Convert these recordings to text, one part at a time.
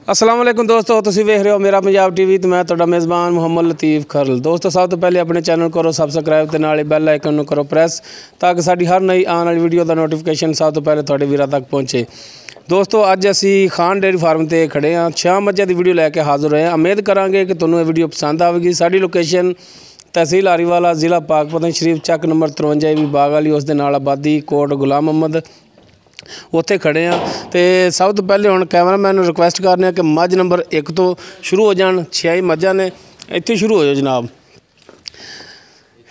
अस्सलाम वालेकुम दोस्तों, तुसीं वेख रहे हो मेरा पंजाब टीवी तो मैं तुहाडा मेज़बान मुहम्मद लतीफ़ खरल। दोस्तों सब तो पहले अपने चैनल करो सबसक्राइब ते नाल बैल आइकन नूं करो प्रेस ताकि साडी हर नई आने वाली वीडियो का नोटिफिकेशन सब तो पहले तुहाडे वीरां तक पहुँचे। दोस्तों अज असी खान डेयरी फार्म ते खड़े हाँ, 6 मੱਝਾਂ की वीडियो लैके हाज़र होए। उम्मीद करांगे कि तुहानूं ये वीडियो पसंद आएगी। साडी लोकेशन तहसील आरीवाला, ज़िला पाकपतन शरीफ, चक नंबर 53 भी बाग वाली, उस दे नाल आबादी कोट गुलाम मोहम्मद, उत्थे खड़े हाँ। तो सब तो पहले हुण कैमरामैन नूं रिक्वेस्ट करने कि मੱਝ नंबर 1 तो शुरू हो जान। 6 मੱਝਾਂ ने, इत्थे शुरू हो जाओ जनाब।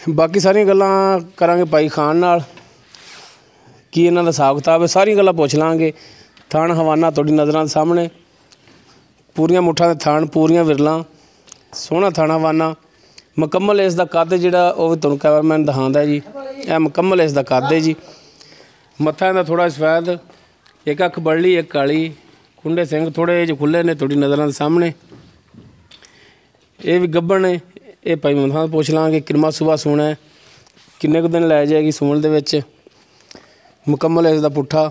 बाकी सारियां गल्लां करांगे भाई खान नाल, की इन्हां दा हिसाब किताब है, सारियां गल्लां पुछ लांगे। थान हवाना तुहाडी नज़रां दे सामने, पूरियां मुठ्ठां दे थान, पूरियां विरलां, सोहना थान हवाना मुकम्मल। इसका कद जिहड़ा वो भी तुहानूं कैमरामैन दिखांदा जी, यह मुकम्मल इसका कद है जी। मत्था इहदा थोड़ा सफैद, एक अख बड़ली एक काली, कुंडे सिंह थोड़े जो खुले ने तुहाडी नज़रां दे सामने। ये भी गब्बन है, ये भाई मत्था पुछ लांगे किन्ना सुबह सूना है, किन्ने दिन लै जाएगी सूण दे विच। मुकम्मल इसका पुट्ठा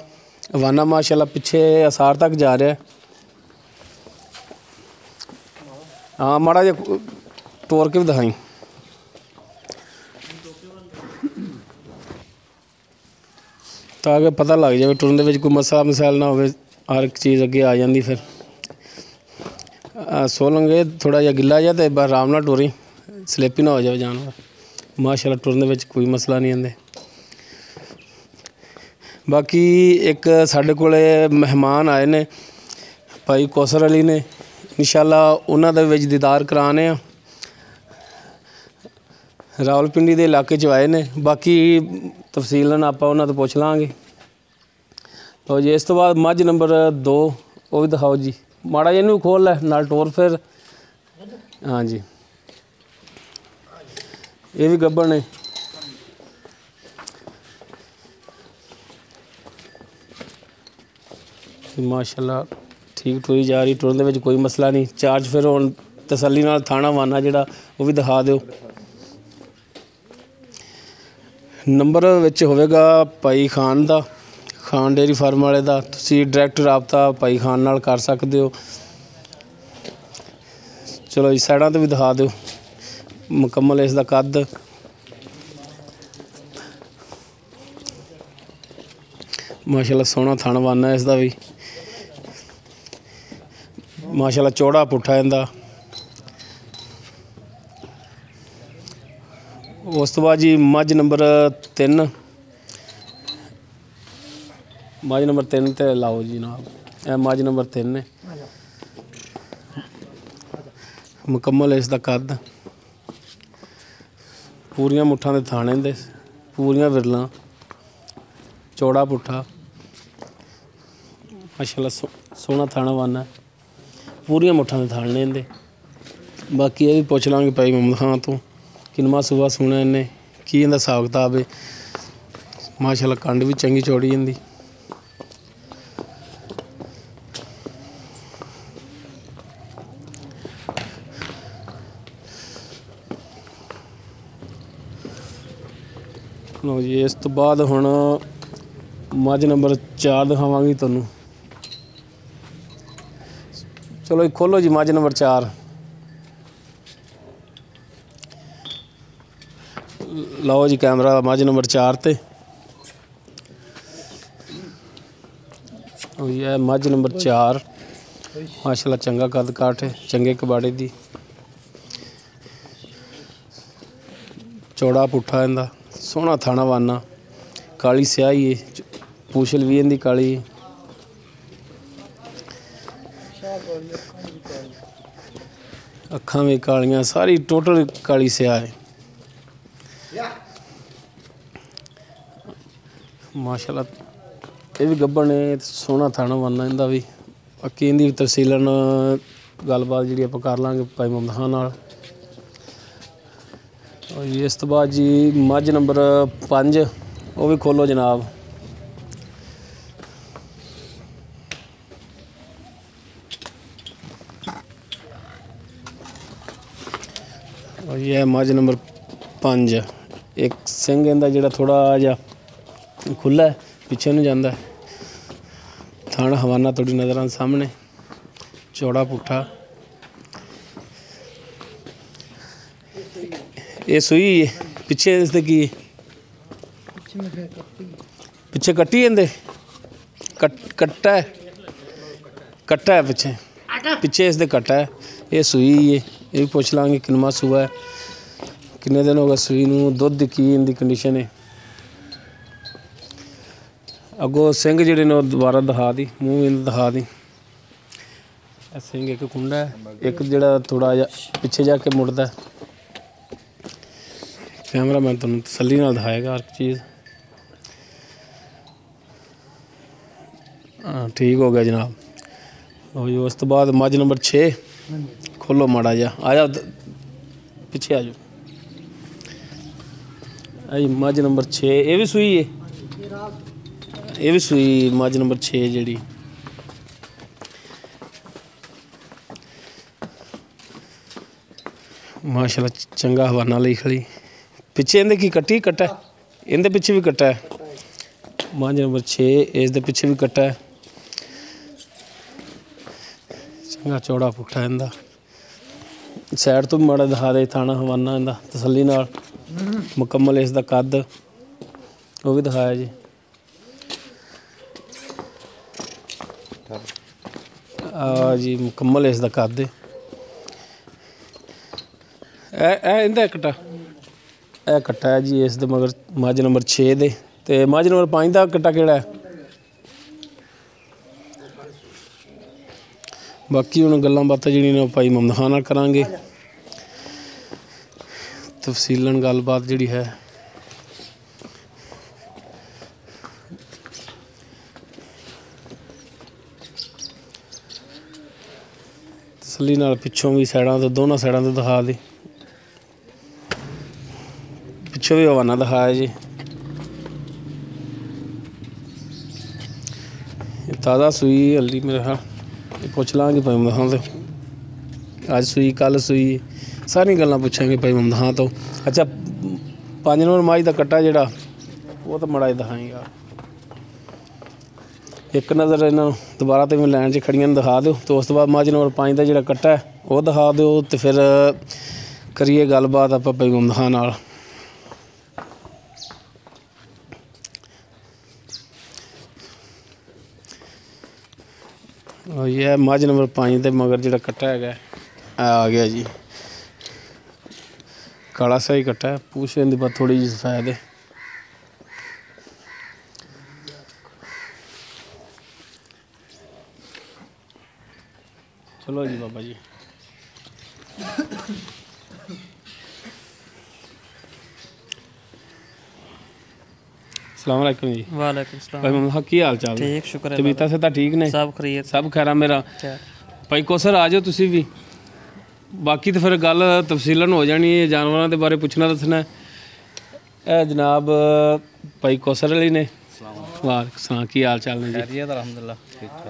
हवाना माशाअल्लाह पिछे असार तक जा रहा है। हाँ माड़ा जिहा तोड़ के भी दिखाई, ताकि पता लग जाए टुरन दे विच कोई मसला मसैल ना हो, हर एक चीज़ अगे आ जाती। फिर सोलंगे थोड़ा जिहा गिला जा तो आराम नाल टुरी, स्लिप ना हो जाए जानवर। माशाअल्लाह टुरन दे विच कोई मसला नहीं आंदे। बाकी एक साडे कोले मेहमान आए ने भाई कौसर अली ने, इंशाअल्लाह उन्हां दे विच दीदार कराने आ। रावलपिंडी के इलाके च आए ने, बाकी तफसीलन आप उन्हां तो पुछ लांगे। तो जी इस तो बाद मੱਝ नंबर 2 वो भी दिखाओ जी, माड़ा जिहा खोल लै नाल टोर फिर। हाँ जी, ये भी गब्बन है। माशाअल्लाह ठीक टुरी जा रही, टुरन दे विच कोई मसला नहीं। चार्ज फिर हुण तसल्ली नाल थाना वाना जिहड़ा वो भी दिखा दिओ। नंबर विच होवेगा भाई खान दा, खान डेयरी फार्म वाले दा। तुसीं डायरैक्ट राबता भाई खान नाल कर सकदे हो। चलो जी साइडां तो भी दिखा दिओ। मुकम्मल इसदा कद, माशाअल्लाह सोहना थान वाना इसदा भी, माशाअल्लाह चौड़ा पुट्ठा इंदा। उस तो बाद जी मੱਝ नंबर 3, मੱਝ नंबर 3 ते लाओ जी जनाब। यह मੱਝ नंबर 3 है। मुकम्मल इसका कद, पूरियां मुट्ठां दे थाने दे, पूरियां विरलां, चौड़ा पुट्ठा, माशाअल्लाह सोहना थाना वाना, पूरियां मुट्ठां दे थाने इंदे। बाकी ये भी पुछ लांगे भाई मोहम्मद खान तो किन्ना सुबह सूना इन्हें, की इनका हिसाब किताब है। माशाअल्लाह कंड भी चंगी चौड़ी इंदी। लो जी इस तो बाद हुण मੱਝ नंबर 4 दिखावांगी तुहानूं। चलो जी खोलो जी मੱਝ नंबर 4। लाओ जी कैमरा मੱਝ नंबर 4 ते। यह मੱਝ नंबर 4 माशाअल्लाह चंगा कद काठ है, चंगे कबाड़े दी, चौड़ा पुट्ठा इंदा, सोहना थाना वाना, काली स्याही है, पूछल भी इंदी काली है। अखां भी कालियां, सारी टोटल काली स्याह है। माशाअल्लाह ये भी गब्बन है, सोहना थाना वाना इंदा भी। बाकी इंदी भी तफसीलन गलबात जी आप कर लांगे भाई मोहम्मद खान नाल। इस तो बाद जी मੱਝ नंबर 5 वो भी खोलो जनाब। और यह मੱਝ नंबर 5, एक सिंह इंदा जिहड़ा थोड़ा जिहा खुला है, पिछे नूं जांदा है। थाना हवाना तुहाडी नज़रां सामने, चौड़ा पुट्ठा। ये सूई है पिछे इसदे की पिछे कट्टी इंदे कट्टा है पिछे पिछे इसदे कट्टा है। ये सूई है ये भी पुछ लांगे किनवा सूआ है किन्ने दिन हो गए सूई नूं दुध की इनकी कंडीशन है। अगों सिंह जिहड़े ने दोबारा दिखा दी मूँह इन्हें दिखा दी। सिंह एक कुंडा है एक जिहड़ा थोड़ा जिहा पिछे जाके मुड़दा है। कैमरा मैन तुहानूं तसल्ली नाल दिखाएगा हर चीज़। हाँ ठीक हो गया जनाब। जी उस तो बाद मझ नंबर 6 खोलो माड़ा जा आ जाओ पिछे आ जाओ। आई मझ नंबर 6 ये भी सूई है ये भी सूई मझ नंबर 6 जी माशाल्लाह चंगा हवाना ली खड़ी। पिछे इहदे की कट्टी कट्टा है इहदे पिछे भी कट्टा है। मझ नंबर 6 इस दे पिछे भी कट्टा है। चंगा चौड़ा पुट्ठा इहदा। साइड तो भी माड़ा दिखा दे थाना हवाना इहदा तसल्ली नाल मुकम्मल इसदा कद वो भी दिखाया जी। जी मुकम्मल इसदा कद इंदा कट्टा ए कट्टा है जी इस दे मगर मझ नंबर 6 दे ते मझ नंबर 5 दा कट्टा केड़ा है। बाकी हुण गल्लां बातां जिहड़ियां ने भाई मुहम्मद खान नाल करांगे तफसीलन गलबात जिहड़ी है। तसल्ली नाल पिछों भी साइडां तो दोनों साइडां तो दिखा दी पिछों भी हवाना दिखाया जी। ताज़ा सूई हल्ली मेरे ख्याल पुछ लांगे भाई मुहम्मद खान तो अज सूई कल सूई सारी गल्लां पुछांगे भाई मुहम्मद खान तो। अच्छा 5 नंबर मझ का कट्टा जिहड़ा वो तो मड़ा दिखाएंगे एक नज़र इन्हों दोबारा तो मैं लैन च खड़ियां दिखा दो तो उस तो बाद मझ नंबर 5 का जिहड़ा कट्टा है वो दिखा दो तो फिर करिए गलबात आपां भाई मुहम्मद खान नाल। ये मझ नंबर 5 के मगर जो कट्टा है आ गया जी काला सही कट्टा है। पूछ इहदी पर थोड़ी जी सफेद है। चलो जी बाबा जी अस्सलाम वालेकुम जी। वालेकुम सलाम भाई मुहम्मद की हाल चाल ठीक शुक्र है तबीयत से ठीक ने सब खरीद सब खैरा मेरा भाई कौसर आ जाओ तुसी भी। बाकी तो फिर गल तफसीलन हो जानी है जानवरों के बारे पुछना दसना। ए जनाब भाई कौसर अली ने वालेकुम सलाम की हाल चाल ने जी। अलहमदुलिल्लाह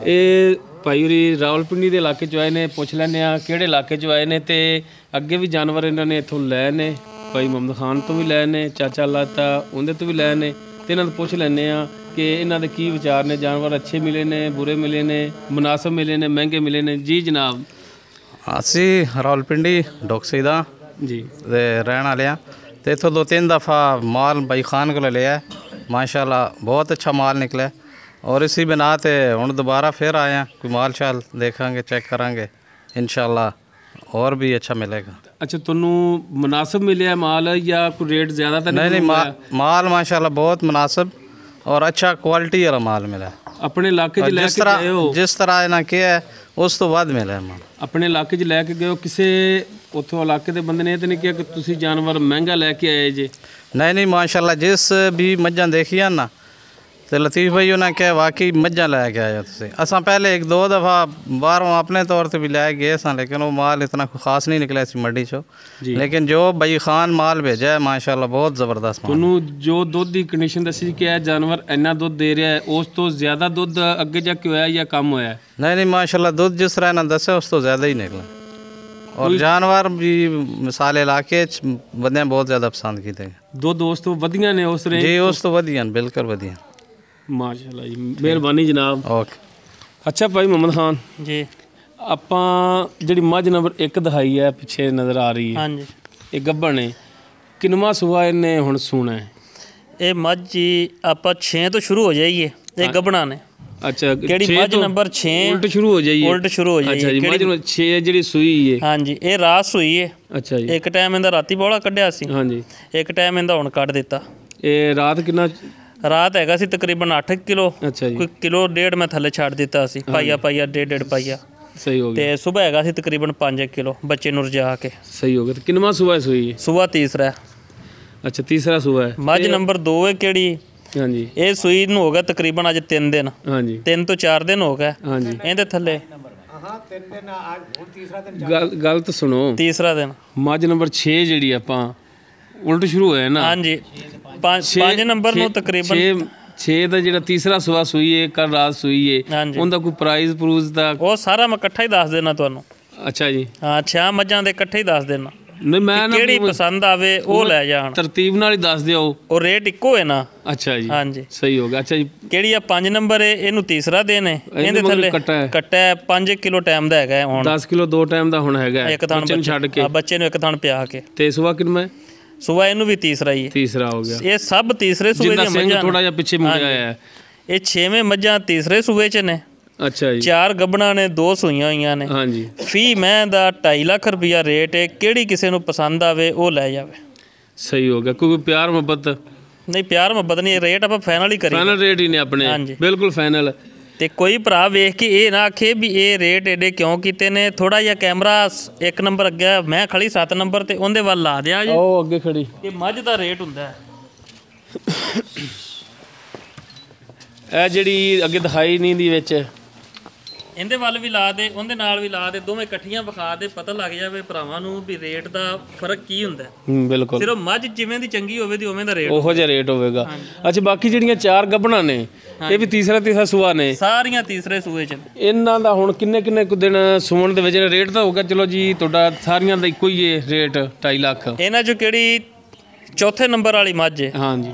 ये भाई होरी रावलपिंडी के इलाके चो आए ने पुछ लैने किहड़े इलाके चो आए ने ते अगे भी जानवर इन्होंने इत्थों लै ने भाई मुहम्मद खान तो भी लै ने चाचा लाता उहदे तो भी लै ने ते इन्हां तों पुछ लैने कि इन्हां दे की विचार ने जानवर अच्छे मिले ने बुरे मिले ने मुनासिब मिले ने महंगे मिले ने जी जनाब। असी रावलपिंडी डोकसी दा जी रहने वाले हैं तो इतों 2-3 दफ़ा माल भाई खान को लिया माशाल्लाह बहुत अच्छा माल निकला और इसी बिना ते हुण दोबारा फिर आए हैं कोई माल शाल देखांगे चेक करांगे इंशाल्लाह और भी अच्छा मिलेगा। अच्छा तुहानू मुनासिब मिले माल या कोई रेट ज़्यादा तो नहीं माल माशाल्लाह बहुत मुनासिब और अच्छा क्वालिटी वाला माल मिला अपने इलाके च लैके गए हो जिस तरह इन्हें किया है उस तो बाद मिला है माल अपने इलाके च लैके गए हो किसी उत्थों इलाके के बंदे ने तो नहीं किया कि तुसी जानवर महंगा लैके आए जे। नहीं माशाल्लाह जिस भी मज्जां देखियां ना तो लतीफ़ भाई उन्हें क्या वाकई मज्जां लैके आए तुसीं। असां पहले 1-2 दफ़ा बाहरों अपने तौर पर भी लै गए सा लेकिन वो माल इतना खास नहीं निकला इस मंडी चो लेकिन जो भाई खान माल भेजा है माशाल्लाह बहुत ज़बरदस्त। तुहानू जो दुध की कंडीशन दसी कि जानवर इन्ना दुध दे रहा है उस तो ज़्यादा दुध अगे जाके होया या कम होया? नहीं माशाल्लाह दुध जिस तरह इन्हें दसा उस तो ज़्यादा ही निकला और जानवर भी मिसाल इलाके बंदे बहुत ज़्यादा पसंद किए दुध उस तो वधिया ने उस रेंज जी उस तो वधिया बिल्कुल वधिया माशाल्लाह जी मेहरबानी जनाब। ओके अच्छा भाई मुहम्मद खान जी ਆਪਾਂ ਜਿਹੜੀ ਮੱਝ ਨੰਬਰ 1 ਦਿਖਾਈ ਹੈ ਪਿੱਛੇ ਨਜ਼ਰ ਆ ਰਹੀ ਹੈ, ਹਾਂਜੀ ਇਹ ਗੱਭਣ ਨੇ, ਕਿੰਨਵਾਂ ਸੂਆ ਇਹਨੇ ਹੁਣ ਸੂਣਾ ਹੈ? ਇਹ ਮੱਝ ਜੀ ਆਪਾਂ 6 ਤੋਂ ਸ਼ੁਰੂ ਹੋ ਜਾਈਏ, ਇਹ ਗੱਭਣਾ ਨੇ। ਅੱਛਾ, ਕਿਹੜੀ ਮੱਝ ਨੰਬਰ 6 ਉਲਟ ਸ਼ੁਰੂ ਹੋ ਜਾਈਏ? ਉਲਟ ਸ਼ੁਰੂ ਹੋ ਅੱਛਾ ਜਾਈਏ। ਜੀ, ਮੱਝ ਨੂੰ 6 ਜਿਹੜੀ ਸੂਈ ਹੈ। ਹਾਂਜੀ, ਇਹ ਰਾਤ ਸੂਈ ਹੈ। ਅੱਛਾ ਜੀ, ਇੱਕ ਟਾਈਮ ਇਹਦਾ ਰਾਤੀ ਬੋਲਾ ਕੱਢਿਆ ਸੀ, ਹਾਂਜੀ। ਇੱਕ ਟਾਈਮ ਇਹਦਾ ਹੁਣ ਕੱਢ ਦਿੱਤਾ। ਇਹ ਰਾਤ ਕਿੰਨਾ? ਰਾਤ ਹੈਗਾ ਸੀ ਤਕਰੀਬਨ 8 ਕਿਲੋ, ਅੱਛਾ ਜੀ, ਕੋਈ ਕਿਲੋ ਡੇਢ ਮੈਂ ਥੱਲੇ ਛੱਡ ਦਿੱਤਾ ਸੀ, ਪਾਈਆ ਡੇਢ ਪਾਈਆ। ਸਹੀ ਹੋ ਗਿਆ। ਤੇ ਸਵੇਰ ਹੈਗਾ ਸੀ ਤਕਰੀਬਨ 5 ਕਿਲੋ ਬੱਚੇ ਨੂੰ ਰਜਾ ਕੇ। ਸਹੀ ਹੋ ਗਿਆ। ਤੇ ਕਿੰਨਵਾਂ ਸੂਆ ਸੂਈ ਹੈ? ਸੂਆ ਤੀਸਰਾ ਹੈ। ਅੱਛਾ, ਤੀਸਰਾ ਸੂਆ ਹੈ। ਮੱਝ ਨੰਬਰ 2 ਹੈ ਕਿਹੜੀ? ਹਾਂਜੀ, ਇਹ ਸੂਈ ਨੂੰ ਹੋ ਗਿਆ ਤਕਰੀਬਨ ਅੱਜ 3 ਦਿਨ, ਹਾਂਜੀ 3 ਤੋਂ 4 ਦਿਨ ਹੋ ਗਏ। ਹਾਂਜੀ, ਇਹਦੇ ਥੱਲੇ ਗਲਤ ਸੁਣੋ, ਤੀਸਰਾ ਦਿਨ। ਮੱਝ ਨੰਬਰ 6 ਜਿਹੜੀ ਆਪਾਂ ਉਲਟ ਸ਼ੁਰੂ ਹੋਇਆ ਨਾ। ਹਾਂਜੀ, 5 ਨੰਬਰ ਨੂੰ ਤਕਰੀਬਨ 6 ਦਾ ਜਿਹੜਾ ਤੀਸਰਾ ਸੂਆ ਸੂਈ ਹੈ, ਕੱਲ ਰਾਤ ਸੂਈ ਹੈ, ਹਾਂਜੀ। ਉਹਦਾ ਕੋਈ ਪ੍ਰਾਈਜ਼ ਪ੍ਰੂਜ਼ ਦਾ? ਉਹ ਸਾਰਾ ਮੈਂ ਇਕੱਠਾ ਹੀ ਦੱਸ ਦੇਣਾ ਤੁਹਾਨੂੰ। ਅੱਛਾ ਜੀ, ਹਾਂ, 6 ਮੱਝਾਂ ਦੇ ਇਕੱਠੇ ਹੀ ਦੱਸ ਦੇਣਾ। ਨਹੀਂ ਮੈਂ ਨਾ ਕਿਹੜੀ ਪਸੰਦ ਆਵੇ ਉਹ ਲੈ ਜਾਣ, ਤਰਤੀਬ ਨਾਲ ਹੀ ਦੱਸ ਦਿਓ। ਉਹ ਰੇਟ ਇੱਕੋ ਹੈ ਨਾ। ਅੱਛਾ ਜੀ, ਹਾਂਜੀ, ਸਹੀ ਹੋ ਗਿਆ। ਅੱਛਾ ਜੀ, ਕਿਹੜੀ ਆ 5 ਨੰਬਰ ਹੈ, ਇਹਨੂੰ ਤੀਸਰਾ ਦਿਨ ਹੈ। ਇਹਦੇ ਥੱਲੇ ਕੱਟਾ ਹੈ 5 ਕਿਲੋ ਟਾਈਮ ਦਾ ਹੈਗਾ ਹੁਣ। 10 ਕਿਲੋ 2 ਟਾਈਮ ਦਾ ਹੁਣ ਹੈਗਾ, ਇੱਕ ਥਣ ਬੱਚੇ ਨੂੰ ਛੱਡ ਕੇ। ਬੱਚੇ ਨੂੰ ਇੱਕ ਥਣ ਪਿਆ ਕੇ। ਤੇ ਸੁਬਾ ਕਿੰਨਾ? ਸੁਬਾ ਇਹਨੂੰ ਵੀ ਤੀਸਰਾ ਹੀ ਹੈ। ਤੀਸਰਾ ਹੋ ਗਿਆ। ਇਹ ਸਭ ਤੀਸਰੇ ਸੂਬੇ ਦੀਆਂ ਮੱਝਾਂ। ਥੋੜਾ ਜਿਹਾ ਪਿੱਛੇ ਮੁੜਿਆ ਹੈ। ਇਹ 6ਵੇਂ ਮੱਝਾਂ ਤੀਸਰੇ ਸੂਬੇ 'ਚ ਨੇ। ਅੱਛਾ ਜੀ, 4 ਗੱਭਣਾ ਨੇ, 2 ਸੂਈਆਂ ਹੋਈਆਂ ਨੇ। ਹਾਂਜੀ। ਫੀ ਮੈਂ ਦਾ 2.5 ਲੱਖ ਰੁਪਇਆ ਰੇਟ ਹੈ। ਕਿਹੜੀ ਕਿਸੇ ਨੂੰ ਪਸੰਦ ਆਵੇ ਉਹ ਲੈ ਜਾਵੇ। ਸਹੀ ਹੋ ਗਿਆ। ਕੋਈ ਪਿਆਰ ਮੁਹੱਬਤ ਨਹੀਂ, ਪਿਆਰ ਮੁਹੱਬਤ ਨਹੀਂ, ਰੇਟ ਆਪਾਂ ਫਾਈਨਲ ਹੀ ਕਰੀਏ। ਫਾਈਨਲ ਰੇਟ ਹੀ ਨੇ ਆਪਣੇ। ਹਾਂਜੀ, ਬਿਲਕੁਲ ਫਾਈਨਲ। ਤੇ ਕੋਈ ਭਰਾ ਵੇਖ ਕੇ ਇਹ ਨਾ ਆਖੇ ਵੀ ਇਹ ਰੇਟ ਏਡੇ ਕਿਉਂ ਕੀਤੇ ਨੇ। ਥੋੜਾ ਜਿਹਾ ਕੈਮਰਾ 1 ਨੰਬਰ ਅੱਗੇ, ਮੈਂ ਖੜੀ 7 ਨੰਬਰ ਤੇ ਉਹਦੇ ਵੱਲ ਲਾ ਦਿਆ ਜੀ। ਉਹ ਅੱਗੇ ਖੜੀ। ਇਹ ਮੱਝ ਦਾ ਰੇਟ ਹੁੰਦਾ ਹੈ। ਇਹ ਜਿਹੜੀ ਅੱਗੇ ਦਿਖਾਈ ਨਹੀਂ ਦੀ ਵਿੱਚ, ਇਹਦੇ ਵੱਲ ਵੀ ਲਾ ਦੇ, ਉਹਦੇ ਨਾਲ ਵੀ ਲਾ ਦੇ, ਦੋਵੇਂ ਇਕੱਠੀਆਂ ਵਿਖਾ ਦੇ, ਪਤਾ ਲੱਗ ਜਾਵੇ ਭਰਾਵਾਂ ਨੂੰ ਵੀ ਰੇਟ ਦਾ ਫਰਕ ਕੀ ਹੁੰਦਾ। ਬਿਲਕੁਲ। ਸਿਰਫ ਮੱਝ ਜਿਵੇਂ ਦੀ ਚੰਗੀ ਹੋਵੇ ਦੀ ਉਵੇਂ ਦਾ ਰੇਟ, ਉਹੋ ਜਿਹਾ ਰੇਟ ਹੋਵੇਗਾ। ਅੱਛਾ, ਬਾਕੀ ਜਿਹੜੀਆਂ 4 ਗੱਭਣਾ ਨੇ ਇਹ ਵੀ ਤੀਸਰਾ ਸੂਆ ਨੇ? ਸਾਰੀਆਂ ਤੀਸਰੇ ਸੂਏ 'ਚ। ਇਹਨਾਂ ਦਾ ਹੁਣ ਕਿੰਨੇ ਕੁ ਦਿਨ ਸੂਣ ਦੇ ਵਿੱਚ ਰੇਟ ਤਾਂ ਹੋਗਾ? ਚਲੋ ਜੀ, ਤੁਹਾਡਾ ਸਾਰੀਆਂ ਦਾ ਇੱਕੋ ਹੀ ਹੈ ਰੇਟ 2.5 ਲੱਖ। ਇਹਨਾਂ 'ਚੋਂ ਕਿਹੜੀ ਚੌਥੇ ਨੰਬਰ ਵਾਲੀ ਮੱਝ ਹੈ, ਹਾਂਜੀ,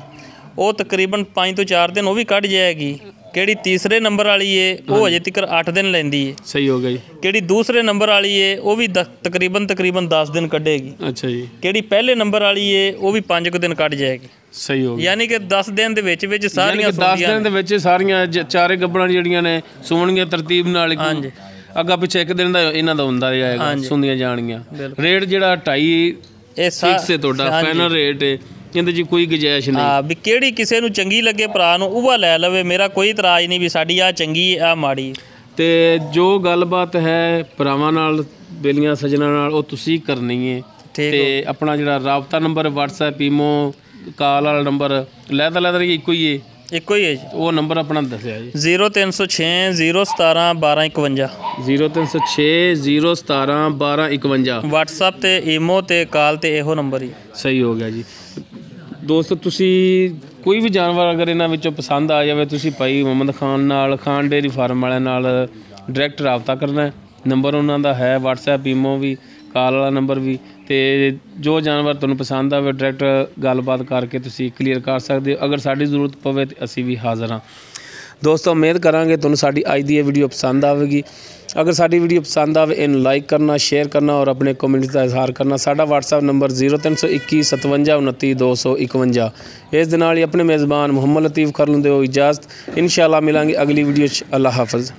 ਉਹ ਤਕਰੀਬਨ 5 ਤੋਂ 4 ਦਿਨ ਉਹ ਵੀ ਕੱਢ ਜਾਏਗੀ। ਕਿਹੜੀ ਤੀਸਰੇ ਨੰਬਰ ਵਾਲੀ ਏ ਉਹ ਅਜੇ ਤੱਕ 8 ਦਿਨ ਲੈਂਦੀ ਏ। ਸਹੀ ਹੋ ਗਿਆ ਜੀ। ਕਿਹੜੀ ਦੂਸਰੇ ਨੰਬਰ ਵਾਲੀ ਏ ਉਹ ਵੀ ਤਕਰੀਬਨ 10 ਦਿਨ ਕੱਢੇਗੀ। ਅੱਛਾ ਜੀ। ਕਿਹੜੀ ਪਹਿਲੇ ਨੰਬਰ ਵਾਲੀ ਏ ਉਹ ਵੀ 5 ਦਿਨ ਕੱਢ ਜਾਏਗੀ। ਸਹੀ ਹੋ ਗਿਆ। ਯਾਨੀ ਕਿ 10 ਦਿਨ ਦੇ ਵਿੱਚ ਸਾਰੀਆਂ 10 ਦਿਨ ਦੇ ਵਿੱਚ ਸਾਰੀਆਂ 4 ਗੱਭਣਾਂ ਜਿਹੜੀਆਂ ਨੇ ਸੂਣਗੀਆਂ ਤਰਤੀਬ ਨਾਲ। ਹਾਂਜੀ, ਅੱਗਾ ਪਿੱਛੇ 1 ਦਿਨ ਦਾ ਇਹਨਾਂ ਦਾ ਹੁੰਦਾ ਜਾਏਗਾ, ਸੁਣਦੀਆਂ ਜਾਣਗੀਆਂ। ਰੇਟ ਜਿਹੜਾ 2.5 ਇਹ ਫਿਕਸ ਹੈ ਤੁਹਾਡਾ, ਫਾਈਨਲ ਰੇਟ ਹੈ, ਇਹਦੇ 'ਚ ਕੋਈ ਗੁੰਜਾਇਸ਼ ਨਹੀਂ। ਹਾਂ, ਵੀ ਕਿਹੜੀ ਕਿਸੇ ਨੂੰ ਚੰਗੀ ਲੱਗੇ ਭਰਾ ਨੂੰ ਉਹ ਲੈ ਲਵੇ। ਮੇਰਾ ਕੋਈ ਇਤਰਾਜ਼ ਨਹੀਂ ਵੀ ਸਾਡੀ ਆ ਚੰਗੀ ਆ ਮਾੜੀ। ਤੇ ਜੋ ਗੱਲਬਾਤ ਹੈ ਭਰਾਵਾਂ ਨਾਲ, ਬੇਲੀਆਂ ਸੱਜਣਾ ਨਾਲ, ਉਹ ਤੁਸੀਂ ਕਰਨੀ ਹੈ। ਤੇ ਆਪਣਾ ਜਿਹੜਾ ਰਾਬਤਾ ਨੰਬਰ WhatsApp ਈਮੋ ਕਾਲ ਵਾਲਾ ਨੰਬਰ ਲੈਦਾ ਇੱਕੋ ਹੀ ਹੈ? ਇੱਕੋ ਹੀ ਹੈ ਜੀ। ਉਹ ਨੰਬਰ ਆਪਣਾ ਦੱਸਿਆ ਜੀ। 0306 017 1251। 0306 017 1251। WhatsApp ਤੇ ਈਮੋ ਤੇ ਕਾਲ ਤੇ ਇਹੋ ਨੰਬਰ ਹੀ। ਸਹੀ ਹੋ ਗਿਆ ਜੀ। ਦੋਸਤੋ, ਤੁਸੀਂ ਕੋਈ ਵੀ ਜਾਨਵਰ ਅਗਰ ਇਹਨਾਂ ਵਿੱਚੋਂ ਪਸੰਦ ਆ ਜਾਵੇ, ਤੁਸੀਂ ਭਾਈ ਮੁਹੰਮਦ ਖਾਨ ਨਾਲ, ਖਾਨ ਡੇਅਰੀ ਫਾਰਮ ਵਾਲਿਆਂ ਨਾਲ ਡਾਇਰੈਕਟ ਰਾਬਤਾ ਕਰਨਾ। ਨੰਬਰ ਉਹਨਾਂ ਦਾ ਹੈ WhatsApp ਈਮੋ ਵੀ, ਕਾਲ ਵਾਲਾ ਨੰਬਰ ਵੀ। ਤੇ ਜੋ ਜਾਨਵਰ ਤੁਹਾਨੂੰ ਪਸੰਦ ਆਵੇ ਡਾਇਰੈਕਟ ਗੱਲਬਾਤ ਕਰਕੇ ਤੁਸੀਂ ਕਲੀਅਰ ਕਰ ਸਕਦੇ ਹੋ। ਅਗਰ ਸਾਡੀ ਜ਼ਰੂਰਤ ਪਵੇ ਤਾਂ ਅਸੀਂ ਵੀ ਹਾਜ਼ਰ ਹਾਂ। ਦੋਸਤੋ, ਉਮੀਦ ਕਰਾਂਗੇ ਤੁਹਾਨੂੰ ਸਾਡੀ ਅੱਜ ਦੀ ਇਹ ਵੀਡੀਓ ਪਸੰਦ ਆਵੇਗੀ। ਅਗਰ ਸਾਡੀ ਵੀਡੀਓ ਪਸੰਦ ਆਵੇ ਇਹਨੂੰ ਲਾਈਕ ਕਰਨਾ, ਸ਼ੇਅਰ ਕਰਨਾ ਔਰ ਆਪਣੇ ਕਮੈਂਟਸ ਦਾ ਇਜ਼ਹਾਰ ਕਰਨਾ। ਸਾਡਾ WhatsApp ਨੰਬਰ 0321 57 29 251। ਇਸ ਦੇ ਨਾਲ ਹੀ ਆਪਣੇ ਮੇਜ਼ਬਾਨ ਮੁਹੰਮਦ ਲਤੀਫ ਖਰਲ ਨੂੰ ਦਿਓ ਇਜਾਜ਼ਤ। ਇਨਸ਼ਾਅੱਲਾ ਮਿਲਾਂਗੇ ਅਗਲੀ ਵੀਡੀਓ 'ਚ। ਅੱਲਾ ਹਾਫਿਜ਼।